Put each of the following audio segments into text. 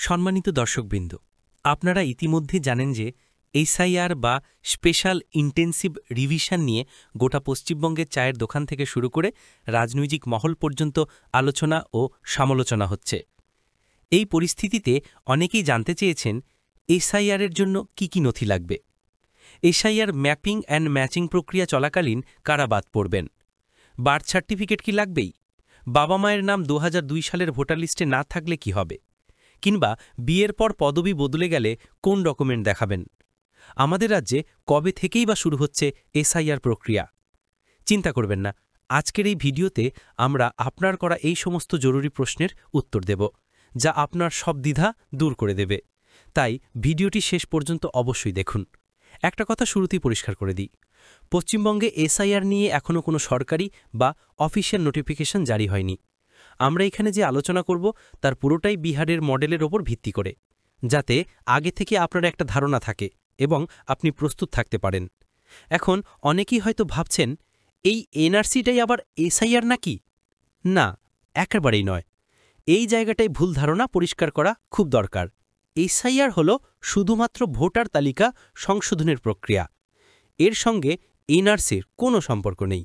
সম্মানিত দর্শকবৃন্দ, আপনারা ইতিমধ্যে জানেন যে এসআইআর বা স্পেশাল ইন্টেন্সিভ রিভিশন নিয়ে গোটা পশ্চিমবঙ্গের চায়ের দোকান থেকে শুরু করে রাজনৈতিক মহল পর্যন্ত আলোচনা ও সমালোচনা হচ্ছে। এই পরিস্থিতিতে অনেকেই জানতে চেয়েছেন এসআইআরের জন্য কি কি নথি লাগবে। এসআইআর ম্যাপিং অ্যান্ড ম্যাচিং প্রক্রিয়া চলাকালীন কারা বাদ পড়বেন। বার্থ সার্টিফিকেট কি লাগবেই? বাবা মায়ের নাম ২০০২ সালের ভোটার লিস্টে না থাকলে কি হবে? কিংবা বিয়ের পর পদবি বদলে গেলে কোন ডকুমেন্ট দেখাবেন? আমাদের রাজ্যে কবে থেকেই বা শুরু হচ্ছে এসআইআর প্রক্রিয়া? চিন্তা করবেন না, আজকের এই ভিডিওতে আমরা আপনার করা এই সমস্ত জরুরি প্রশ্নের উত্তর দেব, যা আপনার সব দ্বিধা দূর করে দেবে। তাই ভিডিওটি শেষ পর্যন্ত অবশ্যই দেখুন। একটা কথা শুরুতেই পরিষ্কার করে দিই, পশ্চিমবঙ্গে এসআইআর নিয়ে এখনও কোনো সরকারি বা অফিসিয়াল নোটিফিকেশন জারি হয়নি। আমরা এখানে যে আলোচনা করব তার পুরোটাই বিহারের মডেলের ওপর ভিত্তি করে, যাতে আগে থেকে আপনার একটা ধারণা থাকে এবং আপনি প্রস্তুত থাকতে পারেন। এখন অনেকেই হয়তো ভাবছেন, এই এনআরসিটাই আবার এসআইআর নাকি? না, একেবারেই নয়। এই জায়গাটায় ভুল ধারণা পরিষ্কার করা খুব দরকার। এসআইআর হল শুধুমাত্র ভোটার তালিকা সংশোধনের প্রক্রিয়া। এর সঙ্গে এনআরসির কোনো সম্পর্ক নেই।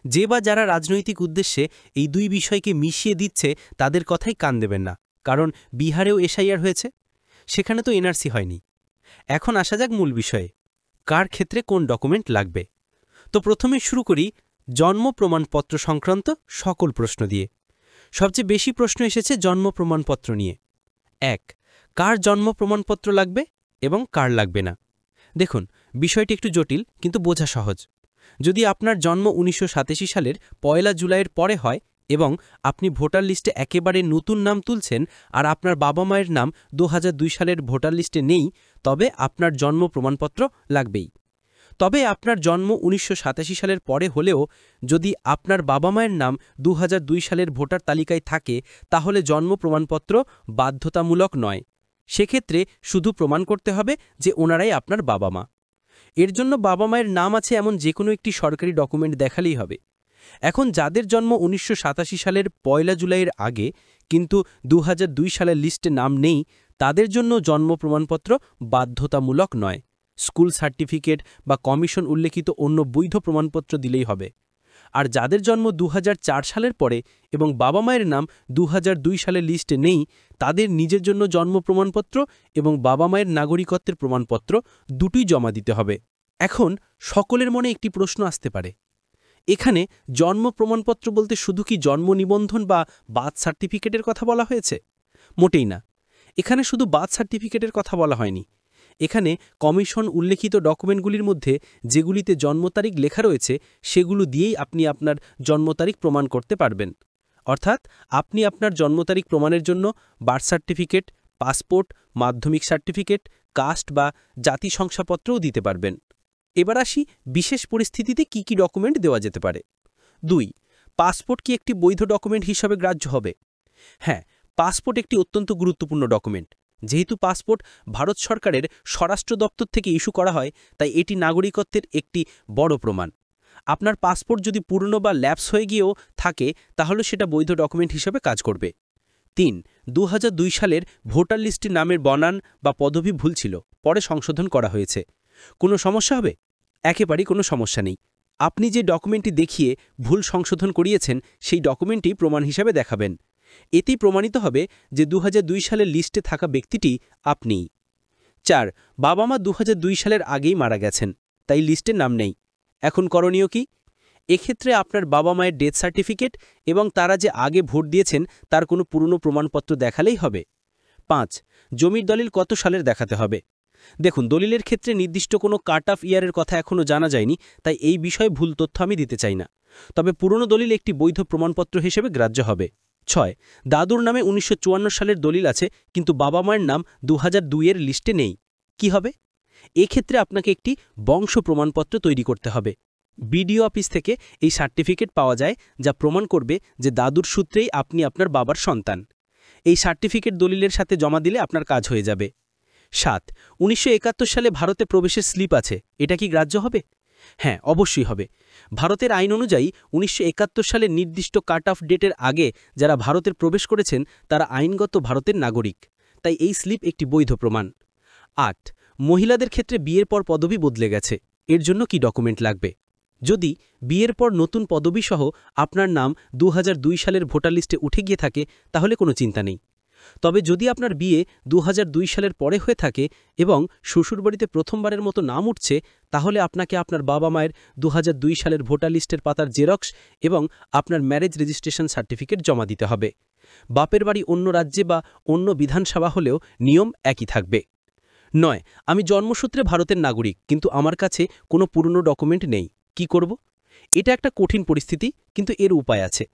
যে বা যারা রাজনৈতিক উদ্দেশ্যে এই দুই বিষয়কে মিশিয়ে দিচ্ছে তাদের কথাই কান দেবেন না, কারণ বিহারেও এসআইআর হয়েছে, সেখানে তো এনআরসি হয়নি। এখন আসা যাক মূল বিষয়ে, কার ক্ষেত্রে কোন ডকুমেন্ট লাগবে। তো প্রথমে শুরু করি জন্ম প্রমাণপত্র সংক্রান্ত সকল প্রশ্ন দিয়ে। সবচেয়ে বেশি প্রশ্ন এসেছে জন্ম প্রমাণপত্র নিয়ে। ১. কার জন্ম প্রমাণপত্র লাগবে এবং কার লাগবে না? দেখুন, বিষয়টি একটু জটিল কিন্তু বোঝা সহজ। যদি আপনার জন্ম ১৯৮৭ সালের ১ জুলাইয়ের পরে হয় এবং আপনি ভোটার লিস্টে একেবারে নতুন নাম তুলছেন আর আপনার বাবা মায়ের নাম ২০০২ সালের ভোটার লিস্টে নেই, তবে আপনার জন্ম প্রমাণপত্র লাগবেই। তবে আপনার জন্ম ১৯৮৭ সালের পরে হলেও যদি আপনার বাবা মায়ের নাম ২০০২ সালের ভোটার তালিকায় থাকে, তাহলে জন্ম প্রমাণপত্র বাধ্যতামূলক নয়। সেক্ষেত্রে শুধু প্রমাণ করতে হবে যে ওনারাই আপনার বাবা মা। এর জন্য বাবা মায়ের নাম আছে এমন যে কোনো একটি সরকারি ডকুমেন্ট দেখালেই হবে। এখন যাদের জন্ম ১৯৮৭ সালের ১ জুলাইয়ের আগে কিন্তু ২০০২ সালের লিস্টে নাম নেই, তাদের জন্য জন্ম প্রমাণপত্র বাধ্যতামূলক নয়। স্কুল সার্টিফিকেট বা কমিশন উল্লেখিত অন্য বৈধ প্রমাণপত্র দিলেই হবে। আর যাদের জন্ম ২০০৪ সালের পরে এবং বাবা মায়ের নাম ২০০২ সালের লিস্টে নেই, তাদের নিজের জন্য জন্ম প্রমাণপত্র এবং বাবা মায়ের নাগরিকত্বের প্রমাণপত্র দুটোই জমা দিতে হবে। এখন সকলের মনে একটি প্রশ্ন আসতে পারে, এখানে জন্ম প্রমাণপত্র বলতে শুধু কি জন্ম নিবন্ধন বা বার্থ সার্টিফিকেটের কথা বলা হয়েছে? মোটেই না। এখানে শুধু বার্থ সার্টিফিকেটের কথা বলা হয়নি। এখানে কমিশন উল্লেখিত ডকুমেন্টগুলির মধ্যে যেগুলিতে জন্ম তারিখ লেখা রয়েছে, সেগুলো দিয়েই আপনি আপনার জন্ম তারিখ প্রমাণ করতে পারবেন। অর্থাৎ আপনি আপনার জন্ম তারিখ প্রমাণের জন্য বার্থ সার্টিফিকেট, পাসপোর্ট, মাধ্যমিক সার্টিফিকেট, কাস্ট বা জাতি শংসাপত্রও দিতে পারবেন। এবার আসি বিশেষ পরিস্থিতিতে কি কি ডকুমেন্ট দেওয়া যেতে পারে। ২. পাসপোর্ট কি একটি বৈধ ডকুমেন্ট হিসাবে গ্রাহ্য হবে? হ্যাঁ, পাসপোর্ট একটি অত্যন্ত গুরুত্বপূর্ণ ডকুমেন্ট। যেহেতু পাসপোর্ট ভারত সরকারের স্বরাষ্ট্র দপ্তর থেকে ইস্যু করা হয়, তাই এটি নাগরিকত্বের একটি বড় প্রমাণ। আপনার পাসপোর্ট যদি পুরনো বা ল্যাপস হয়ে গিয়েও থাকে, তাহলে সেটা বৈধ ডকুমেন্ট হিসেবে কাজ করবে। ৩. ২০০২ সালের ভোটার লিস্টে নামের বনান বা পদবি ভুল ছিল, পরে সংশোধন করা হয়েছে। কোনো সমস্যা হবে? একেবারেই কোনো সমস্যা নেই। আপনি যে ডকুমেন্টটি দেখিয়ে ভুল সংশোধন করিয়েছেন, সেই ডকুমেন্টটি প্রমাণ হিসাবে দেখাবেন। এতেই প্রমাণিত হবে যে ২০০২ সালের লিস্টে থাকা ব্যক্তিটি আপনিই। ৪. বাবা মা ২০০২ সালের আগেই মারা গেছেন, তাই লিস্টে নাম নেই। এখন করণীয় কি? এক্ষেত্রে আপনার বাবা মায়ের ডেথ সার্টিফিকেট এবং তারা যে আগে ভোট দিয়েছেন তার কোনো পুরনো প্রমাণপত্র দেখালেই হবে। ৫. জমির দলিল কত সালের দেখাতে হবে? দেখুন, দলিলের ক্ষেত্রে নির্দিষ্ট কোনো কাট অফ ইয়ারের কথা এখনও জানা যায়নি, তাই এই বিষয়ে ভুল তথ্য আমি দিতে চাই না। তবে পুরনো দলিল একটি বৈধ প্রমাণপত্র হিসেবে গ্রাহ্য হবে। ৬. দাদুর নামে ১৯৫৪ সালের দলিল আছে কিন্তু বাবা মায়ের নাম ২০০২ এর লিস্টে নেই, কি হবে? এক্ষেত্রে আপনাকে একটি বংশ প্রমাণপত্র তৈরি করতে হবে। বিডিও অফিস থেকে এই সার্টিফিকেট পাওয়া যায়, যা প্রমাণ করবে যে দাদুর সূত্রেই আপনি আপনার বাবার সন্তান। এই সার্টিফিকেট দলিলের সাথে জমা দিলে আপনার কাজ হয়ে যাবে। ৭. ১৯৭১ সালে ভারতে প্রবেশের স্লিপ আছে, এটা কি গ্রাহ্য হবে? হ্যাঁ, অবশ্যই হবে। ভারতের আইন অনুযায়ী ১৯৭১ সালের নির্দিষ্ট কাট অফ ডেটের আগে যারা ভারতের প্রবেশ করেছেন তারা আইনগত ভারতের নাগরিক। তাই এই স্লিপ একটি বৈধ প্রমাণ। ৮ মহিলাদের ক্ষেত্রে বিয়ের পর পদবি বদলে গেছে, এর জন্য কি ডকুমেন্ট লাগবে? যদি বিয়ের পর নতুন পদবি সহ আপনার নাম ২০০২ সালের ভোটার লিস্টে উঠে গিয়ে থাকে তাহলে কোনো চিন্তা নেই। তবে যদি আপনার বিয়ে ২০০২ সালের পরে হয়ে থাকে এবং শ্বশুরবাড়িতে প্রথমবারের মতো নাম উঠছে, তাহলে আপনাকে আপনার বাবা মায়ের ২০০২ সালের ভোটার লিস্টের পাতার জেরক্স এবং আপনার ম্যারেজ রেজিস্ট্রেশন সার্টিফিকেট জমা দিতে হবে। বাপের বাড়ি অন্য রাজ্যে বা অন্য বিধানসভা হলেও নিয়ম একই থাকবে। ৯ আমি জন্মসূত্রে ভারতের নাগরিক, কিন্তু আমার কাছে কোনো পুরনো ডকুমেন্ট নেই, কি করব? এটা একটা কঠিন পরিস্থিতি, কিন্তু এর উপায় আছে।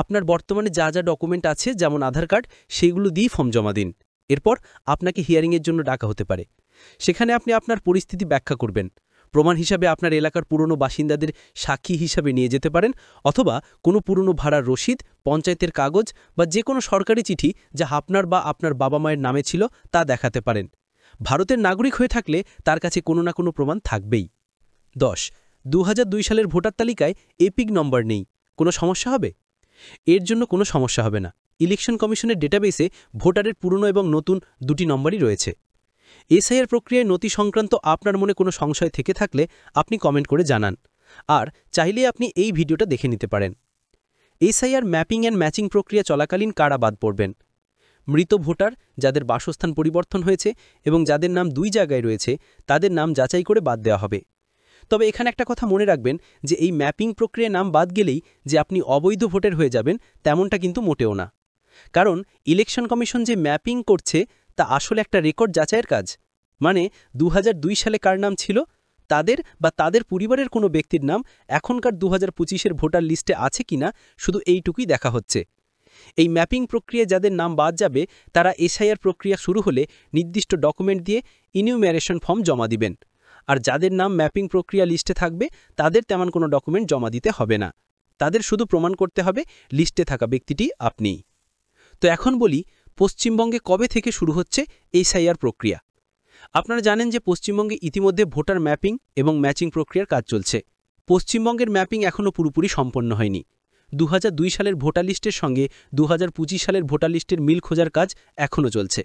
আপনার বর্তমানে যা যা ডকুমেন্ট আছে, যেমন আধার কার্ড, সেইগুলো দিয়েই ফর্ম জমা দিন। এরপর আপনাকে হিয়ারিংয়ের জন্য ডাকা হতে পারে। সেখানে আপনি আপনার পরিস্থিতি ব্যাখ্যা করবেন। প্রমাণ হিসাবে আপনার এলাকার পুরনো বাসিন্দাদের সাক্ষী হিসাবে নিয়ে যেতে পারেন, অথবা কোনো পুরনো ভাড়ার রসিদ, পঞ্চায়েতের কাগজ বা যে কোনো সরকারি চিঠি যা আপনার বা আপনার বাবা মায়ের নামে ছিল তা দেখাতে পারেন। ভারতের নাগরিক হয়ে থাকলে তার কাছে কোনো না কোনো প্রমাণ থাকবেই। ১০ ২০০২ সালের ভোটার তালিকায় এপিক নম্বর নেই, কোনো সমস্যা হবে? এর জন্য কোনো সমস্যা হবে না। ইলেকশন কমিশনের ডেটাবেসে ভোটারের পুরনো এবং নতুন দুটি নম্বরই রয়েছে। এসআইআর প্রক্রিয়ায় নথি সংক্রান্ত আপনার মনে কোনো সংশয় থেকে থাকলে আপনি কমেন্ট করে জানান, আর চাইলে আপনি এই ভিডিওটা দেখে নিতে পারেন। এসআইআর ম্যাপিং অ্যান্ড ম্যাচিং প্রক্রিয়া চলাকালীন কারা বাদ পড়বেন? মৃত ভোটার, যাদের বাসস্থান পরিবর্তন হয়েছে এবং যাদের নাম ২ জায়গায় রয়েছে, তাদের নাম যাচাই করে বাদ দেওয়া হবে। তবে এখানে একটা কথা মনে রাখবেন যে এই ম্যাপিং প্রক্রিয়ায় নাম বাদ গেলেই যে আপনি অবৈধ ভোটার হয়ে যাবেন তেমনটা কিন্তু মোটেও না। কারণ ইলেকশন কমিশন যে ম্যাপিং করছে তা আসলে একটা রেকর্ড যাচাইয়ের কাজ। মানে ২০০২ সালে কার নাম ছিল, তাদের বা তাদের পরিবারের কোনো ব্যক্তির নাম এখনকার ২০২৫-এর ভোটার লিস্টে আছে কিনা, শুধু এইটুকুই দেখা হচ্ছে। এই ম্যাপিং প্রক্রিয়ায় যাদের নাম বাদ যাবে তারা এসআইআর প্রক্রিয়া শুরু হলে নির্দিষ্ট ডকুমেন্ট দিয়ে ইনিউমেরেশন ফর্ম জমা দিবেন। আর যাদের নাম ম্যাপিং প্রক্রিয়া লিস্টে থাকবে তাদের তেমন কোনো ডকুমেন্ট জমা দিতে হবে না। তাদের শুধু প্রমাণ করতে হবে লিস্টে থাকা ব্যক্তিটি আপনিই। তো এখন বলি, পশ্চিমবঙ্গে কবে থেকে শুরু হচ্ছে এসআইআর প্রক্রিয়া? আপনারা জানেন যে পশ্চিমবঙ্গে ইতিমধ্যে ভোটার ম্যাপিং এবং ম্যাচিং প্রক্রিয়ার কাজ চলছে। পশ্চিমবঙ্গের ম্যাপিং এখনও পুরোপুরি সম্পন্ন হয়নি। ২০০২ সালের ভোটার লিস্টের সঙ্গে ২০২৫ সালের ভোটার লিস্টের মিল খোঁজার কাজ এখনও চলছে।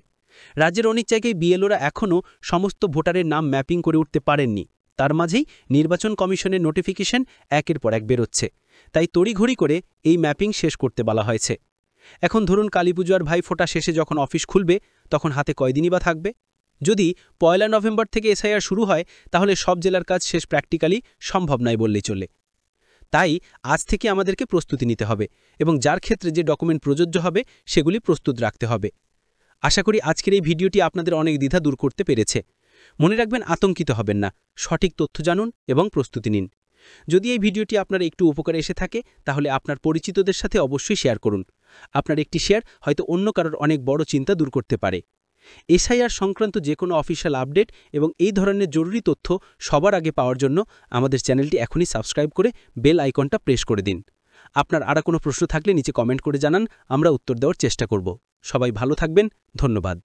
রাজ্যের অনেক জায়গায় বিএলওরা এখনও সমস্ত ভোটারের নাম ম্যাপিং করে উঠতে পারেননি। তার মাঝেই নির্বাচন কমিশনের নোটিফিকেশন একের পর এক বেরোচ্ছে, তাই তড়িঘড়ি করে এই ম্যাপিং শেষ করতে বলা হয়েছে। এখন ধরুন কালীপুজো আর ভাইফোঁটা শেষে যখন অফিস খুলবে তখন হাতে কয়দিনই বা থাকবে? যদি ১ নভেম্বর থেকে এসআইআর শুরু হয় তাহলে সব জেলার কাজ শেষ প্র্যাকটিক্যালি সম্ভব নয় বললেই চলে। তাই আজ থেকে আমাদেরকে প্রস্তুতি নিতে হবে এবং যার ক্ষেত্রে যে ডকুমেন্ট প্রযোজ্য হবে সেগুলি প্রস্তুত রাখতে হবে। আশা করি আজকের এই ভিডিওটি আপনাদের অনেক দ্বিধা দূর করতে পেরেছে। মনে রাখবেন, আতঙ্কিত হবেন না, সঠিক তথ্য জানুন এবং প্রস্তুতি নিন। যদি এই ভিডিওটি আপনার একটু উপকারে এসে থাকে তাহলে আপনার পরিচিতদের সাথে অবশ্যই শেয়ার করুন। আপনার একটি শেয়ার হয়তো অন্য কারোর অনেক বড় চিন্তা দূর করতে পারে। এসআইআর সংক্রান্ত যে কোনো অফিসিয়াল আপডেট এবং এই ধরনের জরুরি তথ্য সবার আগে পাওয়ার জন্য আমাদের চ্যানেলটি এখনই সাবস্ক্রাইব করে বেল আইকনটা প্রেস করে দিন। আপনার আর কোনো প্রশ্ন থাকলে নিচে কমেন্ট করে জানান, আমরা উত্তর দেওয়ার চেষ্টা করব। সবাই ভালো থাকবেন, ধন্যবাদ।